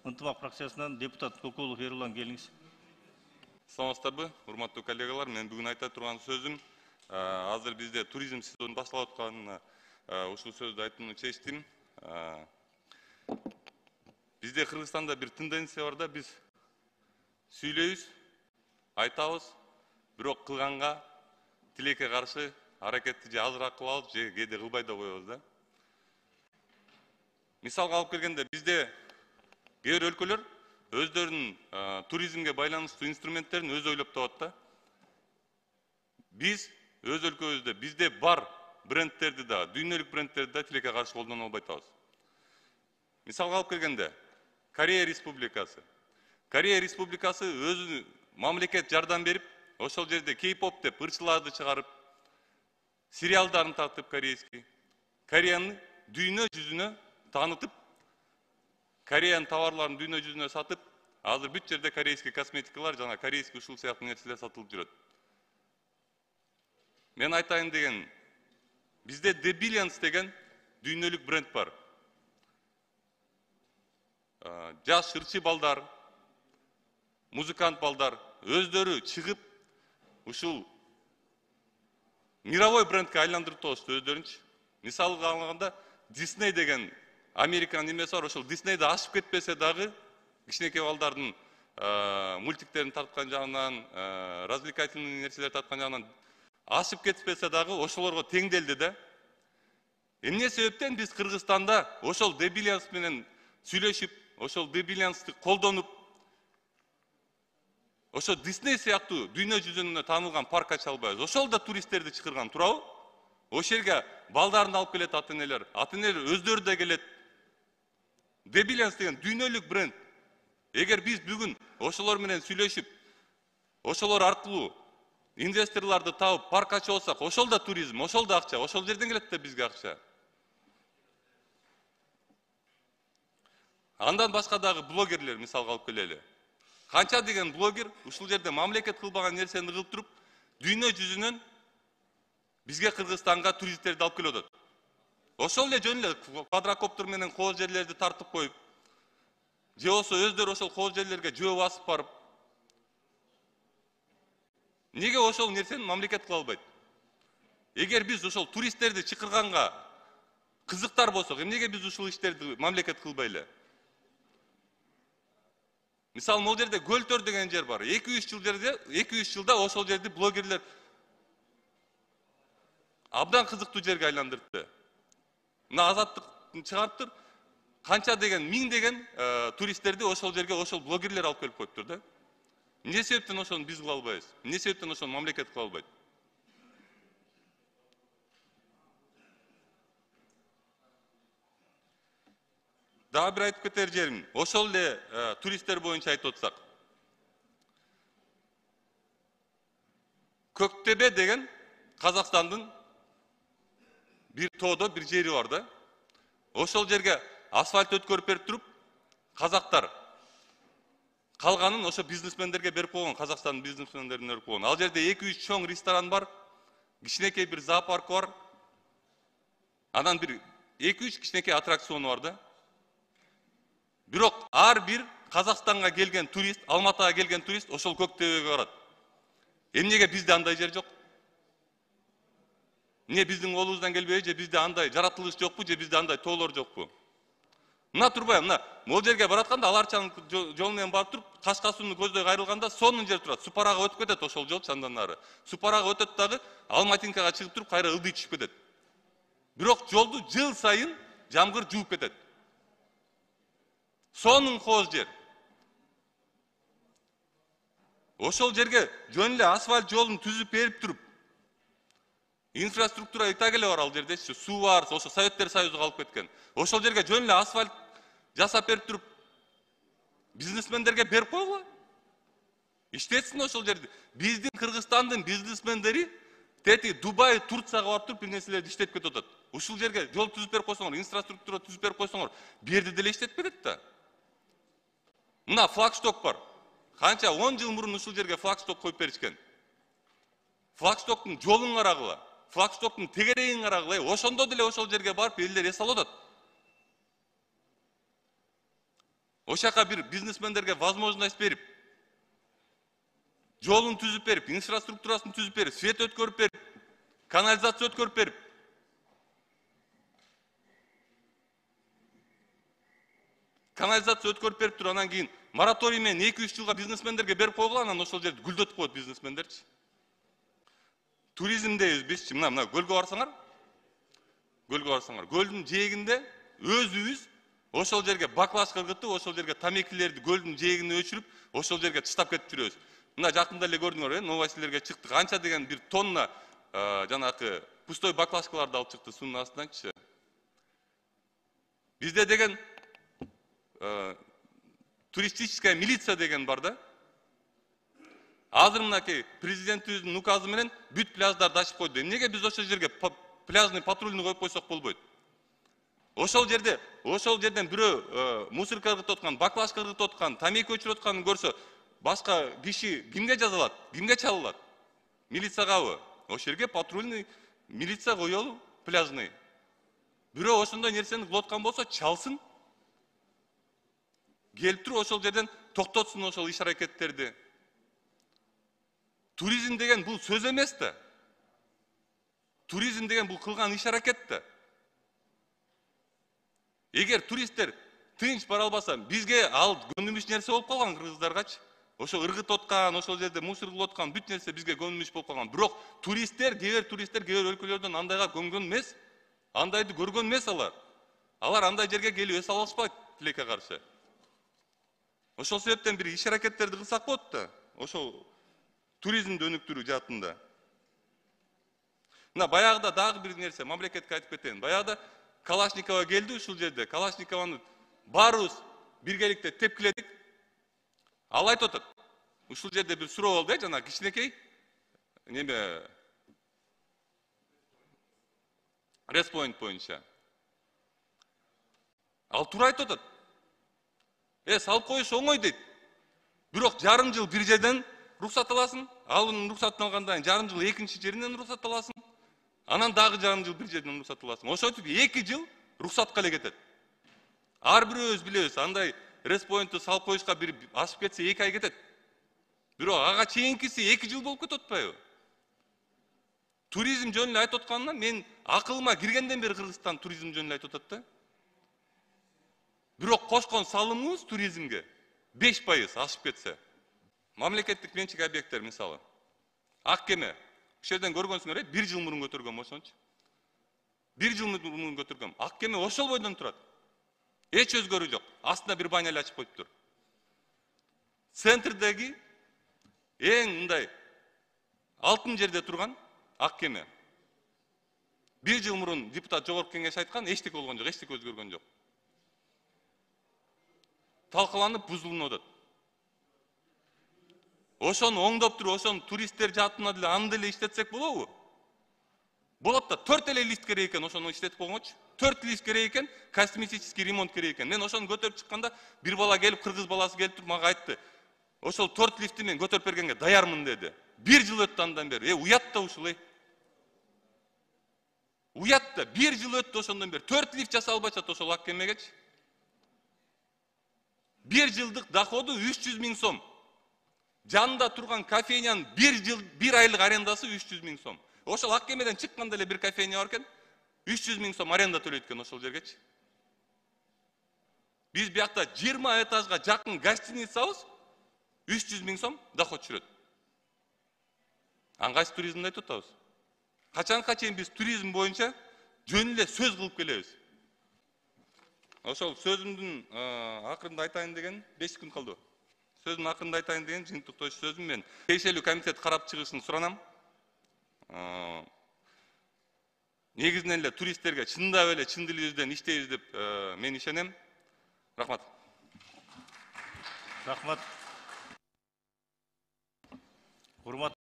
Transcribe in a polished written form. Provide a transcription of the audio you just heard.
ынтымақ фракциясынан депутат Көкулов Ерулан, келіңіз. Саламатсыздарбы, урматтуу коллегалар, мен бүгүн айта турган сөзүм азыр бизде туризм сезону башталып атканына ушул сөздү айтууну чечтим. Бизде Кыргызстанда бир тенденция бар да, биз сүйлөйбүз, айтабыз, бирок кылганга тилекке каршы аракетти же азыраак кылабыз, же кээде кылбай да коебуз да. Мисалга алып келгенде, бизде кээ бир өлкөлөр өздөрүнүн туризмге байланыштуу инструменттерин өзү ойлоп табат да. Биз өз өлкөбүздө бизде бар брендтерди да, дүйнөлүк брендтерди да тилекке каршы колдоно албай атабыз. Мисалга алып келгенде, Корея Республикасы. Корея Республикасы өзү мамлекет жардам берип, ошол жерде кей-поп деп ырчыларды чыгарып, сериалдарын тартып корейский, Кореяны дүйнө жүзүнө таанытып, Кореянын товарларын дүйнө жүзүнө сатып, азыр бүт жерде корейский косметикалар жана корейский ушул сыяктуу нерселер сатылып жүрөт. Мен айтайын деген, бизде The Billions деген дүйнөлүк бренд бар. Жаш ырчы балдар, музыкант балдар өздөрү чыгып, ушул мировой брендке айландырып тошту өздөрүнчү. Мисалга алганда, Disney деген Американын немеси бар, ошол Disney'де ашып кетпесе дагы, кичинекей балдардын мультиктерин тарткан жагынан, развлекательный нерселер тарткан жагынан ашып кетпесе дагы, ошолорго теңделди да. Эмне себептен биз Кыргызстанда ошол The Billions менен сүйлөшүп, ошол The Billions'ты колдонуп, ошо Disney сыяктуу дүйнө жүзүнө таанылган парк ача албайбыз? Ошол да туристтерди чакырган туурабы? Ошол жерге балдарын алып келет ата-энелер өздөрү да келет. The Billions деген дүйнөлүк бренд. Эгер биз бүгүн ошолор менен сүйлөшүп, ошолор аркылуу инвесторлорду табып парк ачып алсак, ошол да туризм, ошол да акча, ошол жерден келет да бизге акча. Андан башка дагы блогерлер мисалга алып келели. Канча деген блогер ушул жерде мамлекет кылбаган нерсени кылып туруп, дүйнө жүзүнөн бизге Кыргызстанга туристтерди алып келип атат. Ошол эле жөн эле квадрокоптер менен кооз жерлерди тартып коюп, же болсо өздөрү ошол кооз жерлерге жөө басып барып. Неге ошол нерсени мамлекет кыла албайт? Эгер биз ошол туристтерди чакырганга кызыктар болсок, эмнеге биз ушул иштерди мамлекет кылбай эле? Мисалы, могул жерде Көлтөр деген жер бар. 2-3 жылда ошол жерди блогерлер абдан кызыктуу жерге айландырды. Мына Азаттык чыгарыптыр. Канча деген, 1000 деген туристтерди ошол жерге ошол блогерлер алып келип коюптур да. Эмне себептен ошону биз кыла албайбыз? Эмне себептен ошону мамлекет кыла албайт? Дагы бир айтып кетер жерим, ошол эле туристтер боюнча айтып атсак. Көктөбө деген Казакстандын бир тоодо бир жери бар да. Ошол жерге асфальт өткөрүп берип туруп, казактар калганын ошо бизнесмендерге берип койгон, Казакстандын бизнесмендерине берип койгон. Ал жерде 2-3 чоң ресторан бар, кичинекей бир зоопарк бар. Анан бир 2-3 кичинекей аттракциону бар да. Бирок ар бир Казакстанга келген турист, Алматыга келген турист ошол Көктөбөгө барат. Эмнеге бизде андай жер жок? Эмне биздин колубуздан келбейби, же бизде андай жаратылыш жокпу, же бизде андай тоолор жокпу? Мына турбай, мына могул жерге баратканда Аларчанын жолу менен барып туруп, Кашка сууну көздөй кайрылганда сонун жер турат. Супарага өтүп кетет ошол жол андан ары. Супарага өтөт дагы Алматинкага чыгып туруп, кайра ылдый түшүп кетет. Бирок жолду жыл сайын жамгыр жууп кетет. Сонун кооз жер. Ошол жерге жөн эле асфальт жолун түзүп берип туруп, инфраструктура итак эле бар ал жерде, суу бар, ошо Советтер Союзу калып кеткен. Ошол жерге жөн эле асфальт жасап берип туруп, бизнесмендерге берип койгула. Иштетсин ошол жерди. Биздин Кыргызстандын бизнесмендери тети Дубай, Турцияга барып туруп бир нерселерди иштетип кетип атат. Ушул жерге жол түзүп берип койсоңор, инфраструктура түзүп берип койсоңор, бу жерди деле иштетип кетет да. Мына флагшток бар. Канча 10 жыл мурун ушул жерге флагшток коюп беришкен. Флагштоктун жолун карагыла, флагштоктун тегерегин карагыла, ошондо деле ошол жерге барып элдер эс алып атат. Ошака бир бизнесмендерге возможность берип, жолун түзүп берип, инфраструктурасын түзүп берип, свет өткөрүп берип, канализация өткөрүп берип, канализация өткөрүп берип туруп, анан кийин мораторий менен 2-3 жылга бизнесмендерге берип койгула, анан ошол жерди гүлдөтүп коет бизнесмендерчи. Туризмдейбиз бизчи, мына көлгө барсаңар, көлдүн жээгинде өзүбүз ошол жерге баклаж кыргытып, ошол жерге тамекилерди көлдүн жээгине өчүрүп, ошол жерге таштап кетип жүрөбүз. Мына жакында эле көрдүңөр, новостилерге чыкты. Канча деген бир тонна жанакы пустой баклажкаларды алып чыкты суунун астынанчы. Бизде деген туристическая милиция деген бар да. Азыр мынакей президентибиздин указы менен бүт пляждарды ачып койду. Эмнеге биз ошол жерге пляжный патрульный коюп койсок болбойт? Ошол жерден бирөө мусорка кыргытып аткан, баклаж кыргытып аткан, тамеки өчүрүп атканын көрсө, башка киши кимге жазалат, кимге чалылат? Милициягабы? Ошол жерге патрульный милиция коелу, пляжный. Бирөө ошондой нерсени кылып аткан болсо, чалсын. Келип туруп ошол жерден токтотсун ошол иш аракеттерди. Туризм деген бул сөз эмес да. Туризм деген бул кылган иш аракет да. Эгер туристтер тынч бара албаса, бизге ал көнүмүш нерсе болуп калган кыргыздаргачы. Ошо ыргытып аткан, ошол жерде мусор кылып аткан бүт нерсе бизге көнүмүш болуп калган. Бирок туристтер, кээ бир өлкөлөрдөн андайга көнгөн эмес. Андайды көргөн эмес алар. Алар андай жерге келип эс алышпайт тилекке каршы. Ошол себептен бир иш аракеттерди кылсак болот да. Ошол туризмди өнүктүрүү жаатында. Мына баягыда дагы бир нерсе, мамлекетке айтып кетейин. Баягыда Калашникова келди ушул жерде. Калашникованы баарыбыз биргеликте тепкиледик. Ал айтып атат. Ушул жерде бир суроо болду, жана кичинекей неме респоинт боюнча. Ал туура айтып атат. Салып коюш оңой дейт. Бирок жарым жыл бир жерден рухсат аласың, алынын рухсатын алгандан жарым жыл экинчи жеринен рухсат аласың. Анан дагы жарым жыл бир жерден рухсат аласың. Ошентип 2 жыл рухсатка эле кетет. Ар бирөөбүз билебиз, андай респоинтты салып коюшка бир ашып кетсе 2 ай кетет. Бирок ага чейинкиси 2 жыл болуп кетип атпайбы? Туризм жөнүндө айтып атканына мен акылыма киргенден бери Кыргызстан туризм жөнүндө айтып атат да. Бирок кошкон салымыбыз туризмге 5% ашып кетсе. Мамлекеттик менчик объекттер мисалы. Ак кеме. Ошол жерден көргөнсүңөр, 1 жыл мурун көтөргөм ошончу. 1 жыл мурун көтөргөм. Ак кеме ошол бойдон турат. Эч өзгөрүү жок. Астына бир баня ачып коюптур. Центрдеги эң мындай алтын жерде турган ак кеме. 1 жыл мурун депутат жогорку кеңеш айткан, эчтеке болгон жок, эчтеке өзгөргөн жок. Талкаланып бузулуп атат. Ошону оңдоп туруп, ошону туристтер жаатына деле аны деле иштетсек болобу? Болот да, 4 эле лифт керек экен, ошону иштетип койгончу. 4 лифт керек экен, косметический ремонт керек экен. Мен ошону көтөрүп чыкканда, бир бала келип, кыргыз баласы келип туруп мага айтты. Ошол 4 лифтти мен көтөрүп бергенге даярмын деди. 1 жыл өттү андан бери. Уят да ушул. Уят да, 1 жыл өттү ошондон бери. 4 лифт жаса албай атат ошол ак кемегечи. 1 жылдык доходу 300 000 сом. Жанында турган кофейнянын 1 айлык арендасы 300 000 сом. Ошол ак кемеден чыкканда эле бир кофейня бар экен, 300 000 сом аренда төлөйт экен ошол жергечи. Биз биякта 20 этажга жакын гостиницабыз 300 000 сом доход чүрөт. Кайсы туризмди айтып атабыз? Качанга чейин биз туризм боюнча жөн эле сөз кылып келебиз. Ошол сөзүмдүн акырында айтайын деген 5 күн калды. Сөзүмдүн акырында айтайын деген жыйынтыктоочу сөзүм мен. Тиешелүү комитет карап чыгышын суранам. Негизинен эле туристтерге чындап эле чын дилибизден иштейбиз деп мен ишенем. Рахмат. Рахмат. Урматтуу